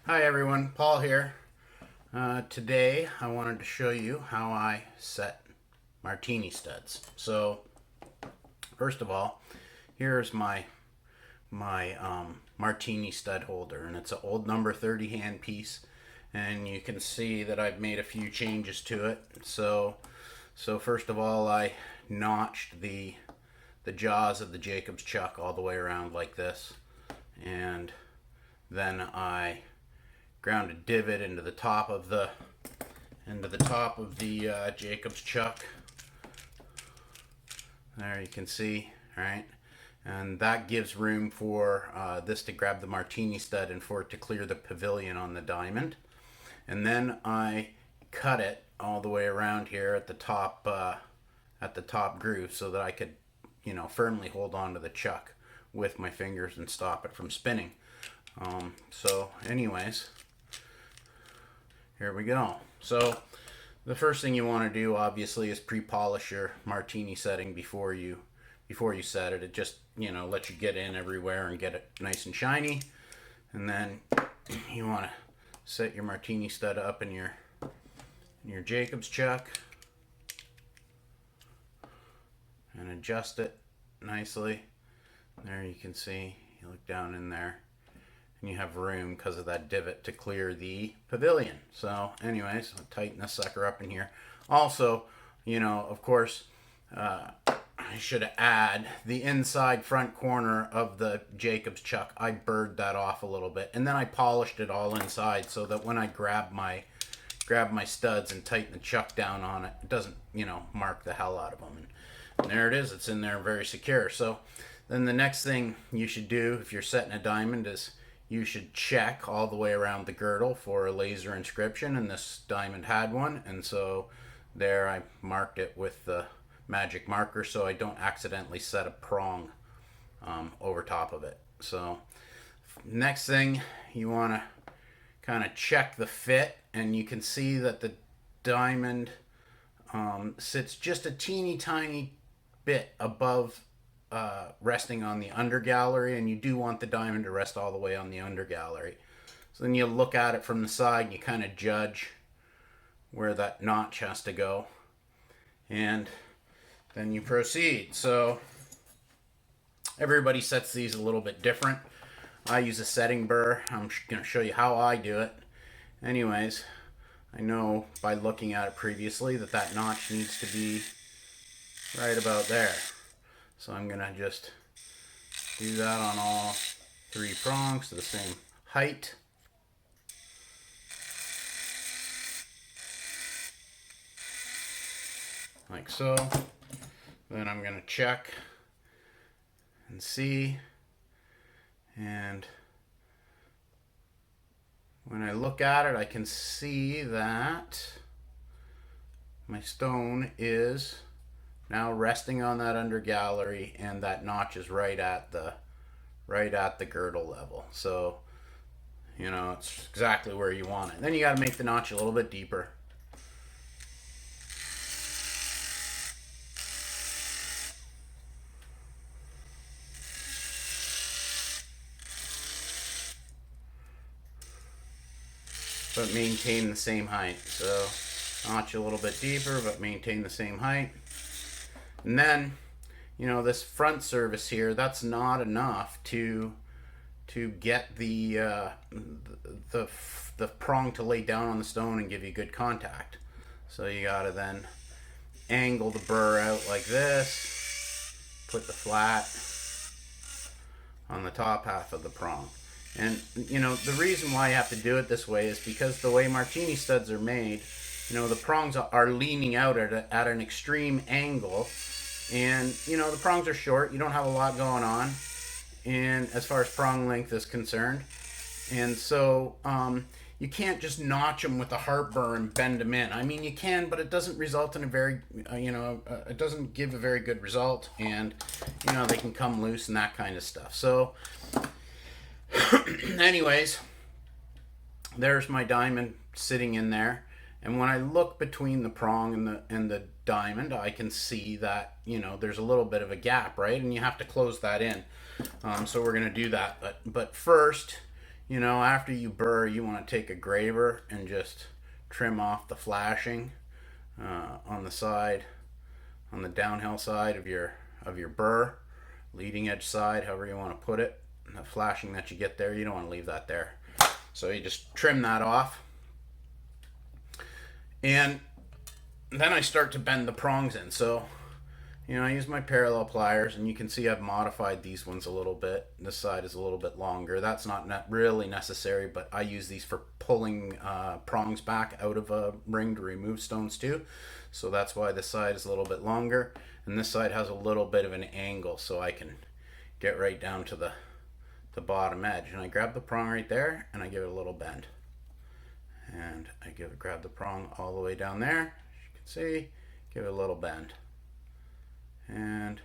Hi everyone, Paul here. Today I wanted to show you how I set Martini studs. So first of all, here's my Martini stud holder, and it's an old number 30 hand piece, and you can see that I've made a few changes to it. So first of all, I notched the jaws of the Jacob's chuck all the way around like this, and then I ground a divot into the top of the Jacob's chuck. There you can see, right? And that gives room for this to grab the Martini stud and for it to clear the pavilion on the diamond. And then I cut it all the way around here at the top groove so that I could, firmly hold on to the chuck with my fingers and stop it from spinning. So anyways, here we go. So the first thing you want to do obviously is pre-polish your Martini setting before you set it. It just, lets you get in everywhere and get it nice and shiny. And then you want to set your Martini stud up in your Jacob's chuck and adjust it nicely. There you can see, you look down in there, and you have room because of that divot to clear the pavilion. So anyways, I'll tighten this sucker up in here. Also, of course, I should add the inside front corner of the Jacob's chuck. I burred that off a little bit, and then I polished it all inside so that when I grab my studs and tighten the chuck down on it, it doesn't, mark the hell out of them. And there it is. It's in there very secure. So then the next thing you should do if you're setting a diamond is you should check all the way around the girdle for a laser inscription, and this diamond had one, and so there I marked it with the magic marker so I don't accidentally set a prong over top of it. So next thing, you want to kind of check the fit, and you can see that the diamond sits just a teeny tiny bit above resting on the under gallery, and you do want the diamond to rest all the way on the under gallery. So then you look at it from the side and you kind of judge where that notch has to go, and then you proceed. So everybody sets these a little bit different. I use a setting burr. I'm going to show you how I do it. Anyways, I know by looking at it previously that notch needs to be right about there. So I'm going to just do that on all three prongs to the same height. Like so. Then I'm going to check and see. And when I look at it, I can see that my stone is now resting on that under gallery, and that notch is right at the girdle level. So it's exactly where you want it. Then you got to make the notch a little bit deeper. But maintain the same height. So notch a little bit deeper, but maintain the same height. And then, this front surface here, that's not enough to get the prong to lay down on the stone and give you good contact. So you gotta then angle the burr out like this, put the flat on the top half of the prong. And the reason why you have to do it this way is because the way Martini studs are made, the prongs are leaning out at an extreme angle, and the prongs are short. You don't have a lot going on, and as far as prong length is concerned, and so you can't just notch them with a heartburn and bend them in. I mean, you can, but it doesn't result in a very it doesn't give a very good result, and they can come loose and that kind of stuff. So anyways, there's my diamond sitting in there. And when I look between the prong and the diamond, I can see that, there's a little bit of a gap, right? And you have to close that in. So we're going to do that. But first, you know, after you burr, you want to take a graver and just trim off the flashing on the side, on the downhill side of your burr, leading edge side, however you want to put it. And the flashing that you get there, you don't want to leave that there. So you just trim that off. And then I start to bend the prongs in. So, you know, I use my parallel pliers, and you can see I've modified these ones a little bit. This side is a little bit longer. That's not really necessary, but I use these for pulling prongs back out of a ring to remove stones too. So that's why this side is a little bit longer, and this side has a little bit of an angle, so I can get right down to the bottom edge. And I grab the prong right there, and I give it a little bend. And I grab the prong all the way down there. As you can see, give it a little bend. And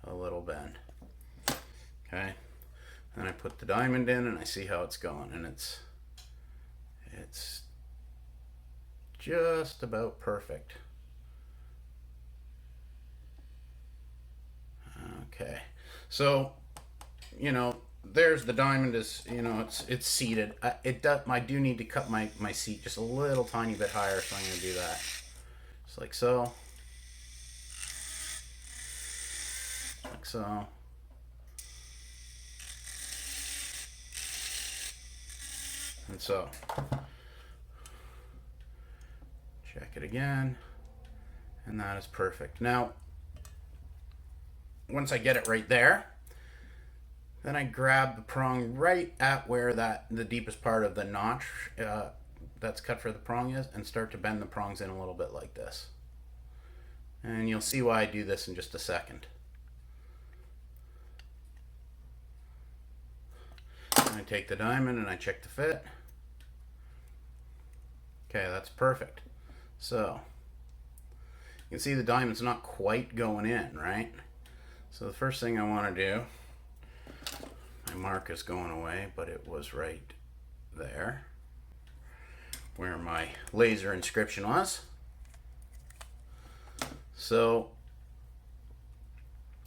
a little bend. Okay. Then I put the diamond in, and I see how it's going, and it's just about perfect. Okay. So, you know, there's the diamond is, you know, it's seated. I do need to cut my seat just a little tiny bit higher, so I'm going to do that. Just like so. Like so. And so. Check it again. And that is perfect. Now, once I get it right there, then I grab the prong right at where the deepest part of the notch that's cut for the prong is, and start to bend the prongs in a little bit like this. And you'll see why I do this in just a second. And I take the diamond and I check the fit. Okay, that's perfect. So, you can see the diamond's not quite going in, right? So the first thing I want to do, my mark is going away, but it was right there where my laser inscription was. So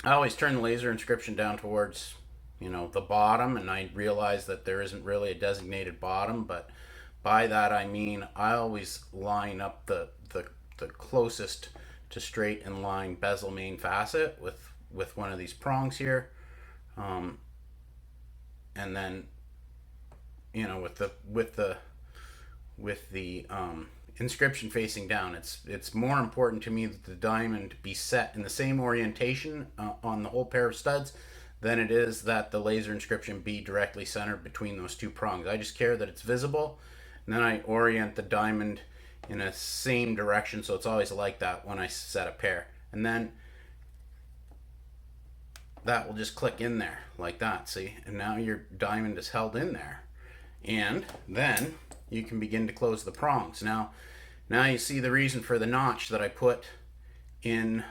I always turn the laser inscription down towards, you know, the bottom, and I realize that there isn't really a designated bottom, but by that I mean I always line up the closest to straight and line bezel main facet with one of these prongs here, and then, you know, with the inscription facing down, it's more important to me that the diamond be set in the same orientation on the whole pair of studs than it is that the laser inscription be directly centered between those two prongs. I just care that it's visible, and then I orient the diamond in a same direction, so it's always like that when I set a pair. And then that will just click in there like that, see? And now your diamond is held in there. And then you can begin to close the prongs. Now you see the reason for the notch that I put in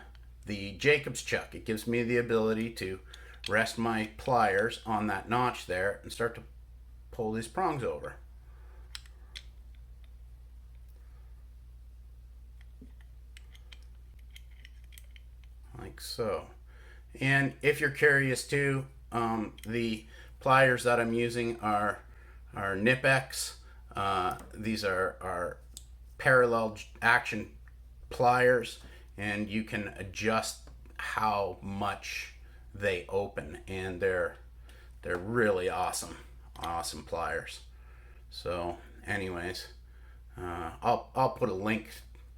the Jacob's chuck. It gives me the ability to rest my pliers on that notch there and start to pull these prongs over. Like so. And if you're curious too, the pliers that I'm using are Knipex. These are parallel action pliers, and you can adjust how much they open, and they're really awesome pliers. So anyways, I'll put a link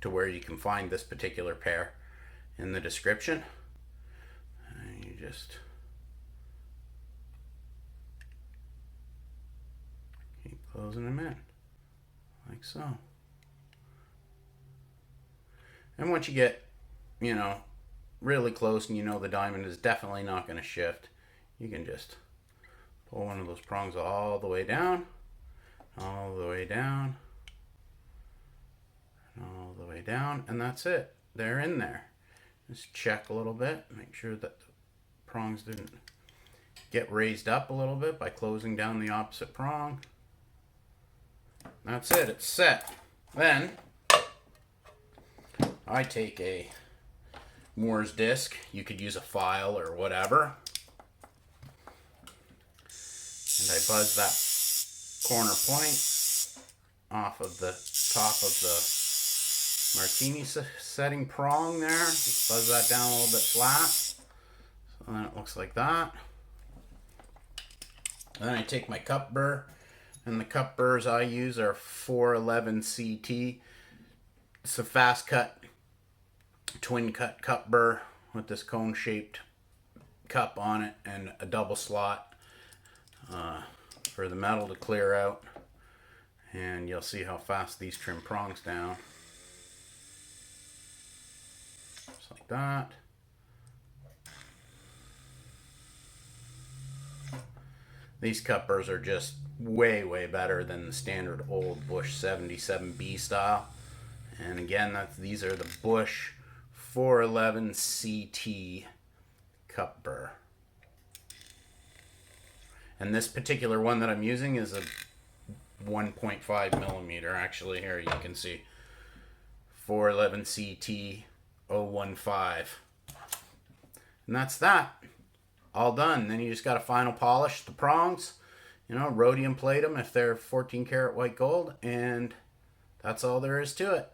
to where you can find this particular pair in the description. And you just keep closing them in like so. And once you get, you know, really close and you know the diamond is definitely not going to shift, you can just pull one of those prongs all the way down, all the way down, all the way down, and that's it. They're in there. Just check a little bit, make sure that the prongs didn't get raised up a little bit by closing down the opposite prong. That's it, it's set. Then I take a Moore's disc, you could use a file or whatever, and I buzz that corner point off of the top of the Martini setting prong there. Just buzz that down a little bit flat. So then it looks like that. Then I take my cup burr, and the cup burrs I use are 411 CT. It's a fast cut, twin cut cup burr with this cone shaped cup on it and a double slot for the metal to clear out. And you'll see how fast these trim prongs down. Just like that. These cup burrs are just way better than the standard old Bush 77B style. And again, these are the Bush 411 CT cup burr. And this particular one that I'm using is a 1.5 millimeter. Actually, here you can see 411 CT 015. And that's that. All done. Then you just got to final polish the prongs, you know, rhodium plate them if they're 14 karat white gold, and that's all there is to it.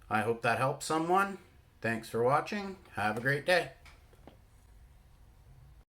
I hope that helps someone. Thanks for watching. Have a great day.